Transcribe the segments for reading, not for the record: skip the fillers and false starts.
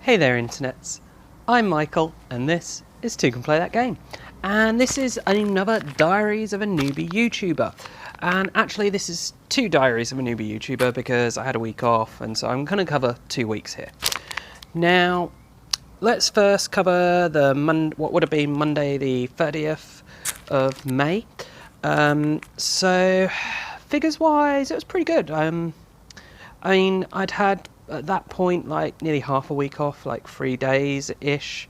Hey there internets, I'm Michael and this is Toucan Play That Game, and this is another Diaries of a Newbie YouTuber. And actually this is two Diaries of a Newbie YouTuber because I had a week off, and so I'm going to cover 2 weeks here. Now let's first cover what would have been Monday the 30th of May. So figures wise it was pretty good. I mean, I'd had at that point like nearly half a week off, like 3 days ish,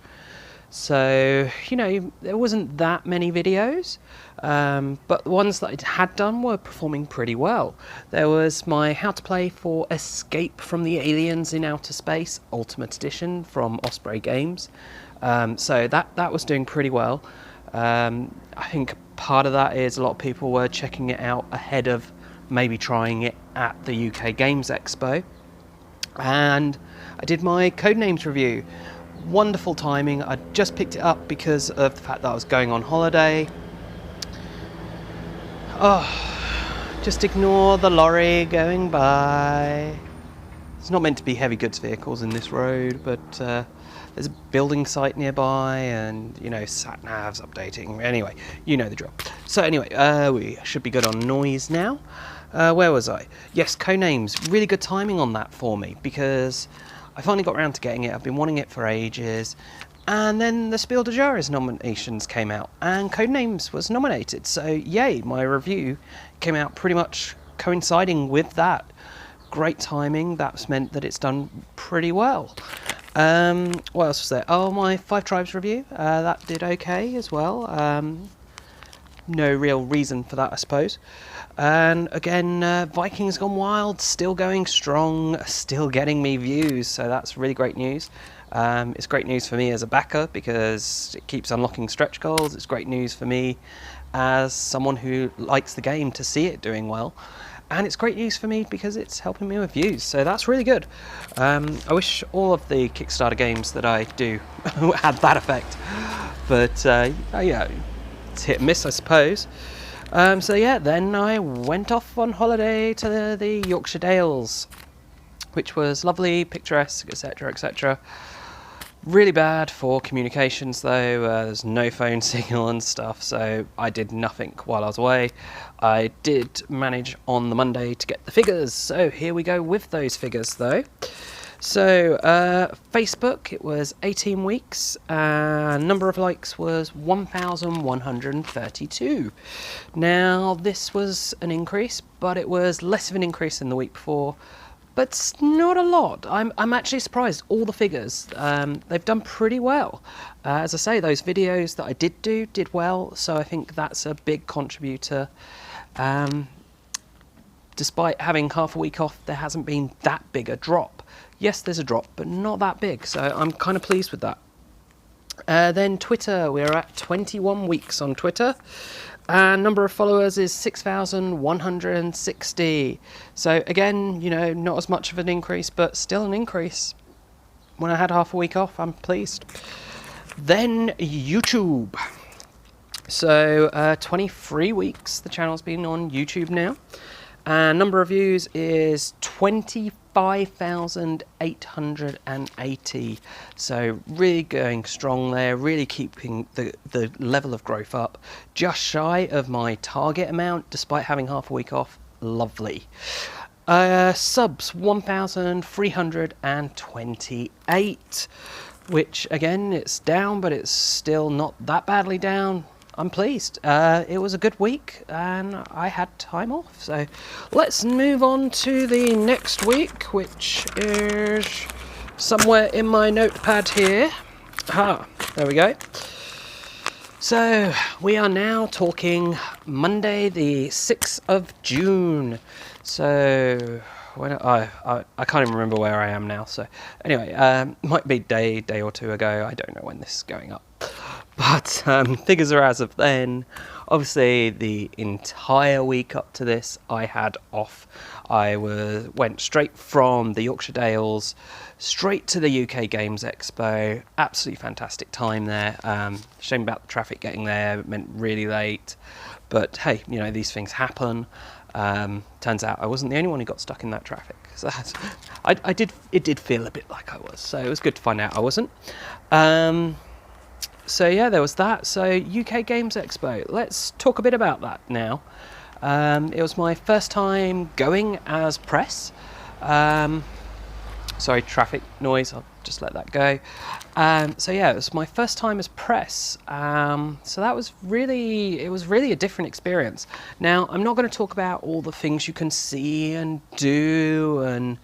so you know there wasn't that many videos, but the ones that I had done were performing pretty well. There was my how to play for Escape from the Aliens in Outer Space Ultimate Edition from Osprey Games, so that was doing pretty well. I think part of that is a lot of people were checking it out ahead of maybe trying it at the UK Games Expo. And I did my Codenames review. Wonderful timing. I just picked it up because of the fact that I was going on holiday. Oh, just ignore the lorry going by. It's not meant to be heavy goods vehicles in this road, but there's a building site nearby, and you know, sat navs updating. Anyway, you know the drill. So anyway, we should be good on noise now. Where was I? Yes, Codenames. Really good timing on that for me because I finally got around to getting it. I've been wanting it for ages. And then the Spiel des Jahres nominations came out and Codenames was nominated. So yay, my review came out pretty much coinciding with that. Great timing. That's meant that it's done pretty well. What else was there? Oh, my 5 Tribes review. That did okay as well. No real reason for that, I suppose. And again, Vikings Gone Wild, still going strong, still getting me views, so that's really great news. It's great news for me as a backer because it keeps unlocking stretch goals. It's great news for me as someone who likes the game to see it doing well. And it's great news for me because it's helping me with views, so that's really good. I wish all of the Kickstarter games that I do had that effect, but yeah, it's hit and miss, I suppose. So yeah, then I went off on holiday to the Yorkshire Dales, which was lovely, picturesque, etc, etc. Really bad for communications though. There's no phone signal and stuff, so I did nothing while I was away. I did manage on the Monday to get the figures, so here we go with those figures though. So Facebook, it was 18 weeks, and number of likes was 1,132. Now this was an increase, but it was less of an increase than the week before, but it's not a lot. I'm actually surprised. All the figures, they've done pretty well. As I say, those videos that I did well, so I think that's a big contributor. Despite having half a week off, there hasn't been that big a drop. Yes, there's a drop, but not that big, so I'm kind of pleased with that. Then Twitter, we're at 21 weeks on Twitter. And number of followers is 6,160. So again, you know, not as much of an increase, but still an increase. When I had half a week off, I'm pleased. Then YouTube. So 23 weeks the channel's been on YouTube now. And number of views is 25,880. So really going strong there, really keeping the level of growth up. Just shy of my target amount, despite having half a week off. Lovely. Subs, 1,328. Which, again, it's down, but it's still not that badly down. I'm pleased. It was a good week and I had time off. So let's move on to the next week, which is somewhere in my notepad here. There we go. So we are now talking Monday the 6th of June. So when I can't even remember where I am now. So anyway, might be day or two ago. I don't know when this is going up. But figures are as of then. Obviously, the entire week up to this, I had off. I went straight from the Yorkshire Dales straight to the UK Games Expo. Absolutely fantastic time there. Shame about the traffic getting there. It meant really late. But hey, you know, these things happen. Turns out I wasn't the only one who got stuck in that traffic. So it did feel a bit like I was, so it was good to find out I wasn't. So yeah, there was that. So UK Games Expo, let's talk a bit about that now. It was my first time going as press. Sorry, traffic noise, I'll just let that go. So yeah, it was my first time as press. So that was really a different experience. Now, I'm not going to talk about all the things you can see and do and,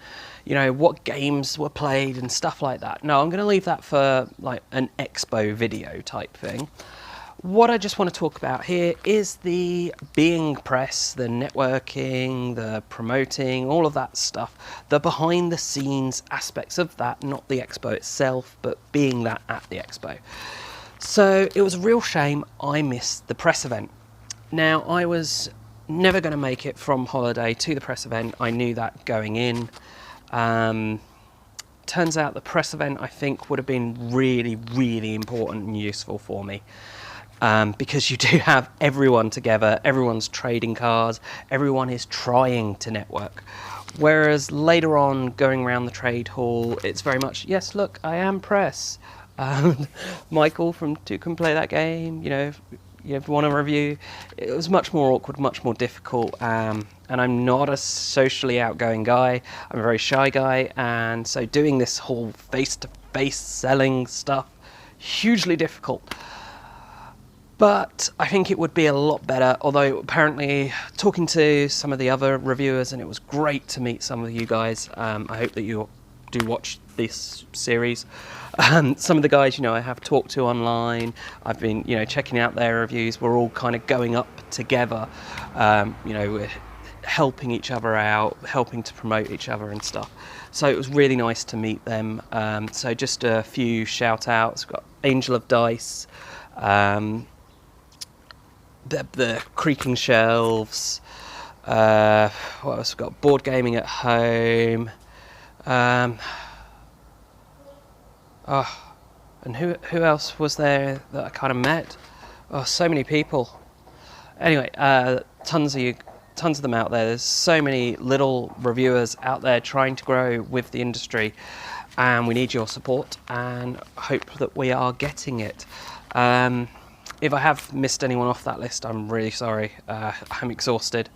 you know, what games were played and stuff like that. No, I'm going to leave that for like an expo video type thing. What I just want to talk about here is the being press, the networking, the promoting, all of that stuff, the behind the scenes aspects of that, not the expo itself, but being that at the expo. So it was a real shame I missed the press event. Now, I was never going to make it from holiday to the press event. I knew that going in. Turns out the press event, I think, would have been really, really important and useful for me. Because you do have everyone together, everyone's trading cards, everyone is trying to network. Whereas later on, going around the trade hall, it's very much, yes, look, I am press. Michael from Toucan play that game, you know, if you want a review. It was much more awkward, much more difficult, and I'm not a socially outgoing guy. I'm a very shy guy, and so doing this whole face-to-face selling stuff, hugely difficult. But I think it would be a lot better, although apparently talking to some of the other reviewers, and it was great to meet some of you guys. I hope that you do watch this series. Some of the guys, you know, I have talked to online. I've been, you know, checking out their reviews. We're all kind of going up together. You know, we're helping each other out, helping to promote each other and stuff. So it was really nice to meet them. So just a few shout outs. We've got Angel of Dice. The creaking shelves. What else? We've got board gaming at home. And who else was there that I kind of met? Oh, so many people. Anyway, tons of them out there. There's so many little reviewers out there trying to grow with the industry, and we need your support, and hope that we are getting it. If I have missed anyone off that list, I'm really sorry. I'm exhausted.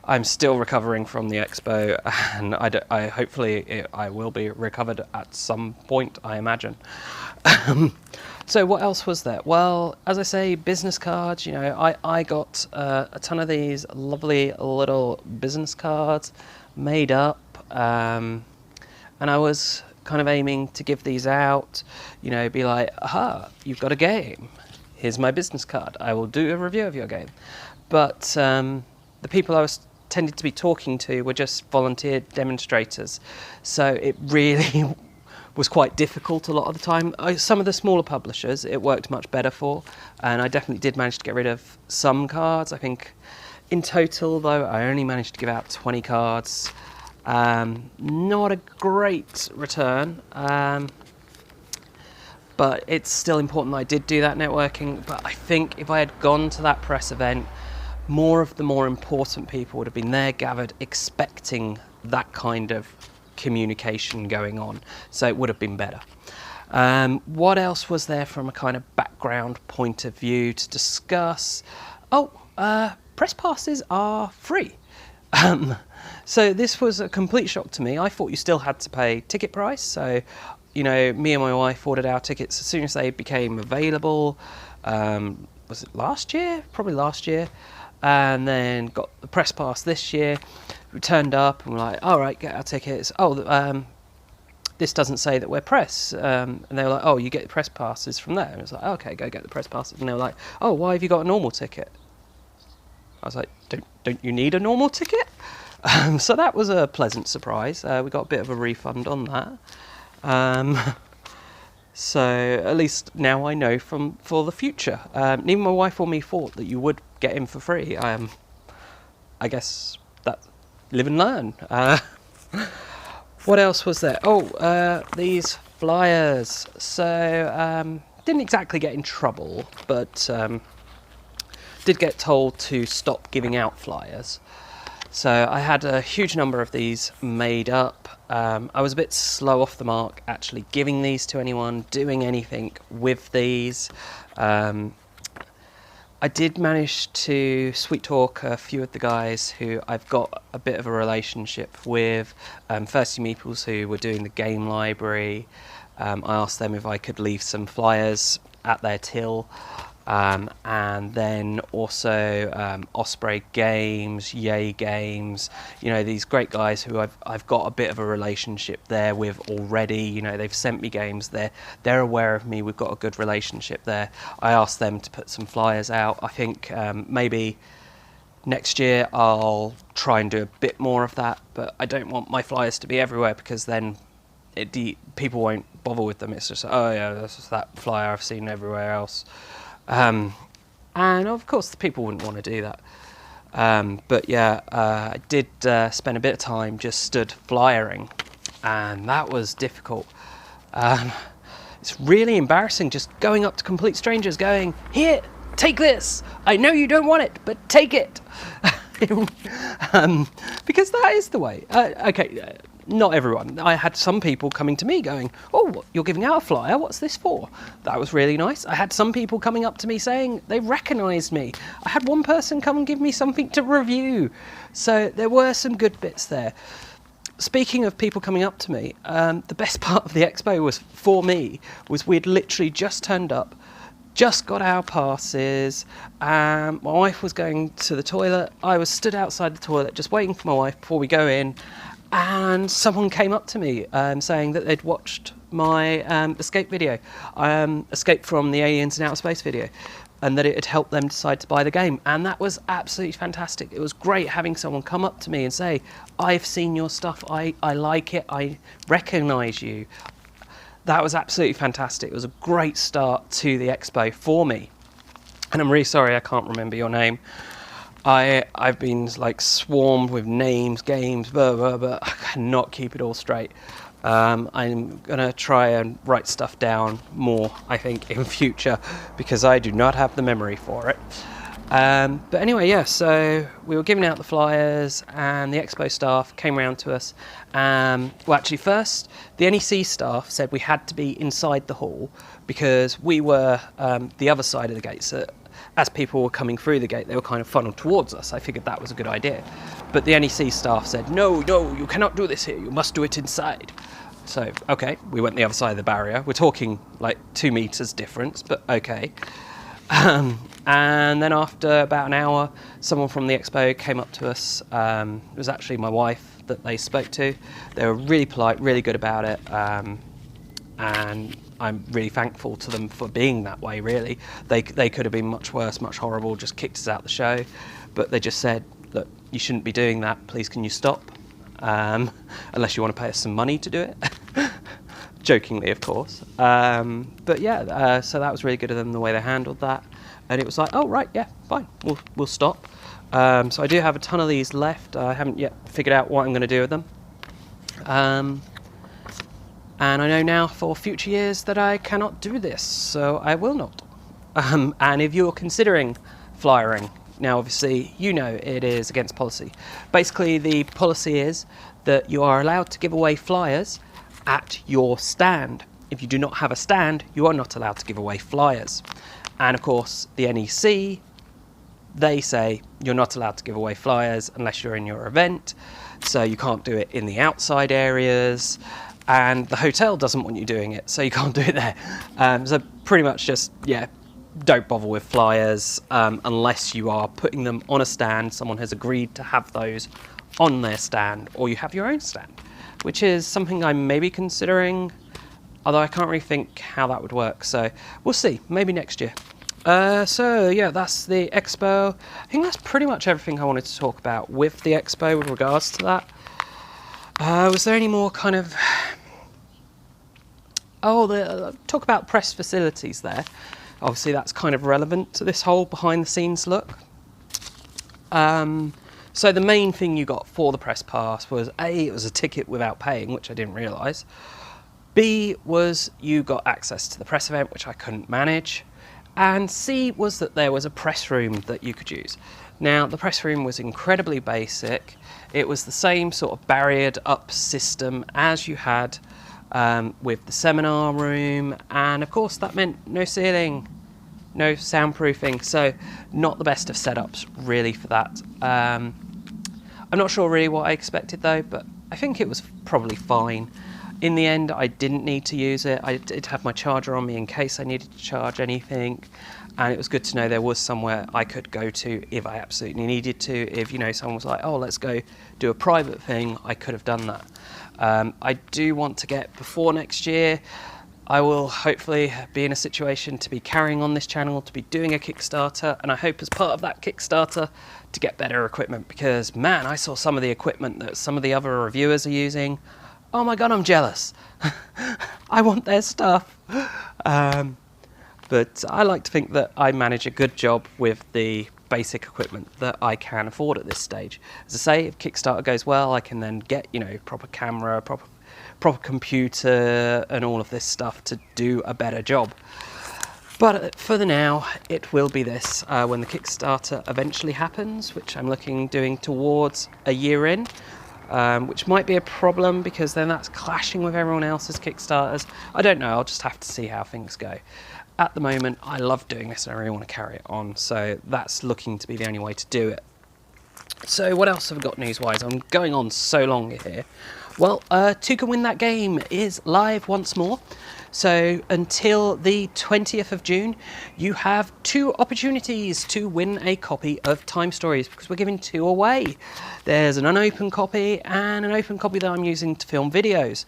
I'm still recovering from the expo, and I will be recovered at some point, I imagine. So what else was there? Well, as I say, business cards. You know, I got a ton of these lovely little business cards made up, and I was kind of aiming to give these out. You know, be like, aha, you've got a game. Here's my business card. I will do a review of your game. But the people I was tended to be talking to were just volunteer demonstrators. So it really was quite difficult a lot of the time. Some of the smaller publishers, it worked much better for. And I definitely did manage to get rid of some cards. I think in total, though, I only managed to give out 20 cards. Not a great return. But it's still important that I did do that networking. But I think if I had gone to that press event, more of the more important people would have been there gathered, expecting that kind of communication going on. So it would have been better. What else was there from a kind of background point of view to discuss? Press passes are free. So this was a complete shock to me. I thought you still had to pay ticket price. So, you know, me and my wife ordered our tickets as soon as they became available. Was it last year? Probably last year. And then got the press pass this year. We turned up and we're like, all right, get our tickets. This doesn't say that we're press. And they were like, oh, you get the press passes from there. And I was like, okay, go get the press passes. And they were like, oh, why have you got a normal ticket? I was like, don't you need a normal ticket? So that was a pleasant surprise. We got a bit of a refund on that. So at least now I know for the future. Neither my wife or me thought that you would get in for free. I guess that live and learn. What else was there? These flyers. So didn't exactly get in trouble, but did get told to stop giving out flyers. So I had a huge number of these made up. I was a bit slow off the mark actually giving these to anyone, doing anything with these. I did manage to sweet talk a few of the guys who I've got a bit of a relationship with. Thirsty Meeples, who were doing the game library. I asked them if I could leave some flyers at their till. And then also Osprey Games, Yay Games, you know, these great guys who I've got a bit of a relationship there with already. You know, they've sent me games, they're aware of me, we've got a good relationship there. I asked them to put some flyers out. I think maybe next year I'll try and do a bit more of that, but I don't want my flyers to be everywhere, because then people won't bother with them. It's just, oh yeah, that's just that flyer I've seen everywhere else. And of course the people wouldn't want to do that. But yeah, I did spend a bit of time just stood flyering, and that was difficult. It's really embarrassing just going up to complete strangers going, "Here, take this. I know you don't want it, but take it." Because that is the way. Okay, not everyone. I had some people coming to me going, "Oh, you're giving out a flyer, what's this for?" That was really nice. I had some people coming up to me saying they recognised me. I had one person come and give me something to review. So there were some good bits there. Speaking of people coming up to me, the best part of the expo was, for me, was we'd literally just turned up, just got our passes. My wife was going to the toilet. I was stood outside the toilet just waiting for my wife before we go in. And someone came up to me saying that they'd watched my escape video, escape from the aliens in outer space video, and that it had helped them decide to buy the game. And that was absolutely fantastic. It was great having someone come up to me and say, "I've seen your stuff, I like it, I recognise you." That was absolutely fantastic. It was a great start to the expo for me. And I'm really sorry I can't remember your name. I've been like swarmed with names, games, blah, blah, blah. I cannot keep it all straight. I'm going to try and write stuff down more, I think, in future, because I do not have the memory for it. But anyway, yeah, so we were giving out the flyers, and the expo staff came around to us. Well, actually, first, the NEC staff said we had to be inside the hall, because we were the other side of the gate. So as people were coming through the gate, they were kind of funneled towards us. I figured that was a good idea. But the NEC staff said, no, you cannot do this here. You must do it inside. So, okay, we went the other side of the barrier. We're talking like 2 meters difference, but okay. And then after about an hour, someone from the expo came up to us. It was actually my wife that they spoke to. They were really polite, really good about it. And I'm really thankful to them for being that way, really. They could have been much worse, much horrible, just kicked us out the show. But they just said, look, you shouldn't be doing that. Please, can you stop? Unless you want to pay us some money to do it. Jokingly, of course. But yeah, so that was really good of them, the way they handled that. And it was like, oh, right, yeah, fine, we'll stop. So I do have a ton of these left. I haven't yet figured out what I'm going to do with them. And I know now for future years that I cannot do this, so I will not. And if you're considering flyering, now obviously you know it is against policy. Basically the policy is that you are allowed to give away flyers at your stand. If you do not have a stand, you are not allowed to give away flyers. And of course the NEC, they say you're not allowed to give away flyers unless you're in your event, so you can't do it in the outside areas. And the hotel doesn't want you doing it, so you can't do it there. So pretty much just, yeah, don't bother with flyers unless you are putting them on a stand. Someone has agreed to have those on their stand, or you have your own stand, which is something I'm maybe considering, although I can't really think how that would work. So we'll see, maybe next year. So yeah, that's the expo. I think that's pretty much everything I wanted to talk about with the expo with regards to that. Was there any more kind of... talk about press facilities there. Obviously that's kind of relevant to this whole behind the scenes look. So the main thing you got for the press pass was A, it was a ticket without paying, which I didn't realise. B was you got access to the press event, which I couldn't manage. And C was that there was a press room that you could use. Now, the press room was incredibly basic. It was the same sort of barriered up system as you had with the seminar room, and of course that meant no ceiling, no soundproofing, so not the best of setups really for that. I'm not sure really what I expected though, but I think it was probably fine. In the end, I didn't need to use it. I did have my charger on me in case I needed to charge anything, and it was good to know there was somewhere I could go to if I absolutely needed to. If, you know, someone was like, oh, let's go do a private thing, I could have done that. I do want to get, before next year, I will hopefully be in a situation to be carrying on this channel, to be doing a Kickstarter, and I hope as part of that Kickstarter to get better equipment, because man, I saw some of the equipment that some of the other reviewers are using. Oh my god, I'm jealous. I want their stuff. But I like to think that I manage a good job with the basic equipment that I can afford at this stage. As I say, if Kickstarter goes well, I can then get, you know, proper camera, proper computer and all of this stuff to do a better job. But for the now, it will be this. When the Kickstarter eventually happens, which I'm doing towards a year in, which might be a problem because then that's clashing with everyone else's Kickstarters. I don't know, I'll just have to see how things go. At the moment, I love doing this and I really want to carry it on, so that's looking to be the only way to do it. So what else have I got news-wise? I'm going on so long here. Well, Toucan Win That Game is live once more. So until the 20th of June, you have 2 opportunities to win a copy of Time Stories, because we're giving 2 away. There's an unopened copy and an open copy that I'm using to film videos.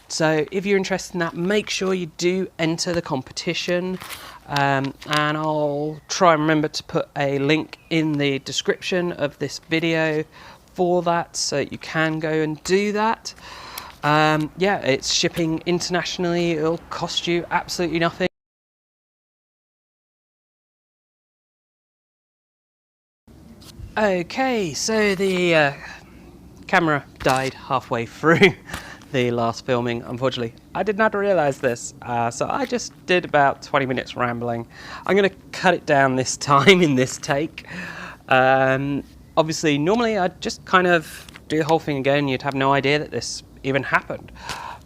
So if you're interested in that, make sure you do enter the competition. And I'll try and remember to put a link in the description of this video for that, so you can go and do that. Yeah, it's shipping internationally. It'll cost you absolutely nothing. Okay, so the camera died halfway through the last filming, unfortunately. I did not realise this, so I just did about 20 minutes rambling. I'm going to cut it down this time in this take. Obviously, normally I'd just kind of do the whole thing again, you'd have no idea that this even happened.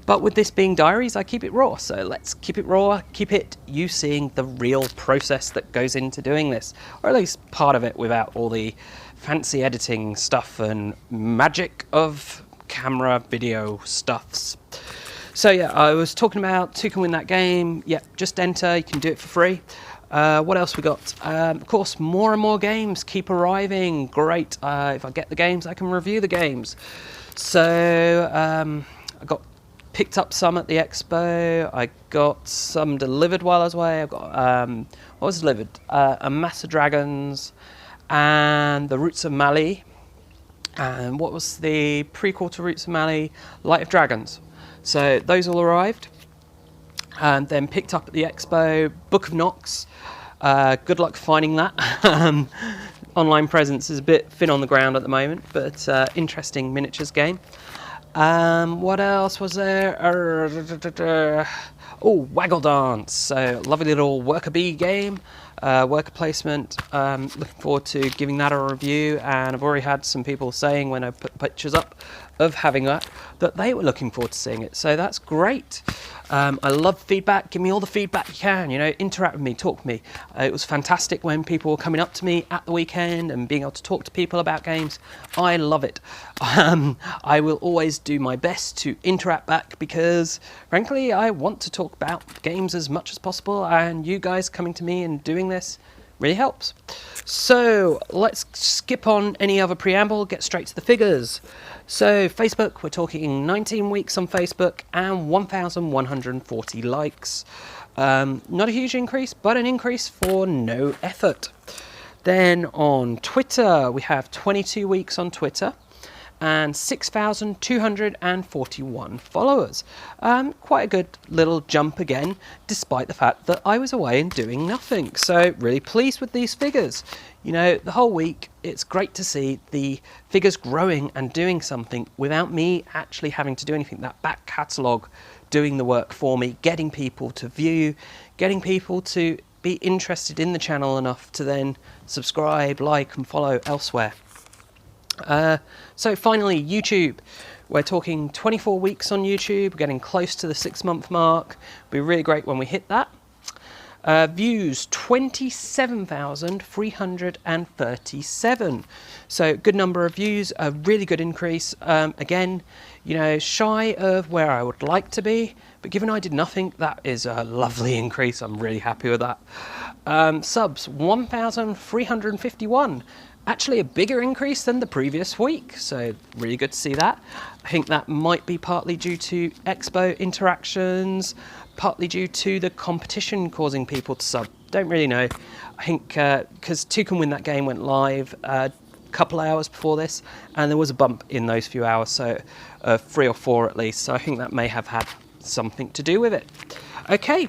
But with this being Diaries, I keep it raw, so let's keep it raw, keep it you seeing the real process that goes into doing this, or at least part of it without all the fancy editing stuff and magic of camera video stuffs. So yeah, I was talking about Toucan Win That Game. Yeah, just enter, you can do it for free. What else we got? Of course, more and more games keep arriving. Great. If I get the games, I can review the games. So I got picked up some at the expo. I got some delivered while I was away. I got what was delivered? A Mass of Dragons and the Roots of Mali. And what was the prequel to Roots of Mali? Light of Dragons. So those all arrived. And then picked up at the expo, Book of Nox. Good luck finding that. Online presence is a bit thin on the ground at the moment, but interesting miniatures game. What else was there? Oh, Waggle Dance. So lovely little worker bee game, worker placement. Looking forward to giving that a review, and I've already had some people saying when I put pictures up of having that they were looking forward to seeing it, so that's great. I love feedback. Give me all the feedback you can, you know, interact with me, talk with me. It was fantastic when people were coming up to me at the weekend and being able to talk to people about games. I love it. I will always do my best to interact back, because frankly I want to talk about games as much as possible, and you guys coming to me and doing this really helps. So let's skip on any other preamble, get straight to the figures. So Facebook, we're talking 19 weeks on Facebook and 1,140 likes. Not a huge increase, but an increase for no effort. Then on Twitter, we have 22 weeks on Twitter and 6,241 followers. Quite a good little jump again, despite the fact that I was away and doing nothing. So really pleased with these figures. You know, the whole week, it's great to see the figures growing and doing something without me actually having to do anything. That back catalogue doing the work for me, getting people to view, getting people to be interested in the channel enough to then subscribe, like and follow elsewhere. So finally, YouTube. We're talking 24 weeks on YouTube, getting close to the 6-month mark. It'll be really great when we hit that. Views 27,337. So good number of views, a really good increase. Again, you know, shy of where I would like to be, but given I did nothing, that is a lovely increase. I'm really happy with that. Subs 1,351. Actually a bigger increase than the previous week, so really good to see that. I think that might be partly due to expo interactions, partly due to the competition causing people to sub. Don't really know. I think because Toucan Win That Game went live a couple hours before this, and there was a bump in those few hours, so 3 or 4 at least, so I think that may have had something to do with it. Okay.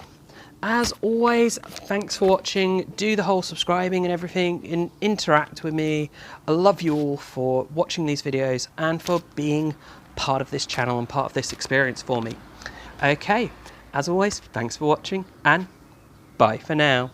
As always, thanks for watching. Do the whole subscribing and everything, and interact with me. I love you all for watching these videos and for being part of this channel and part of this experience for me. Okay, as always, thanks for watching and bye for now.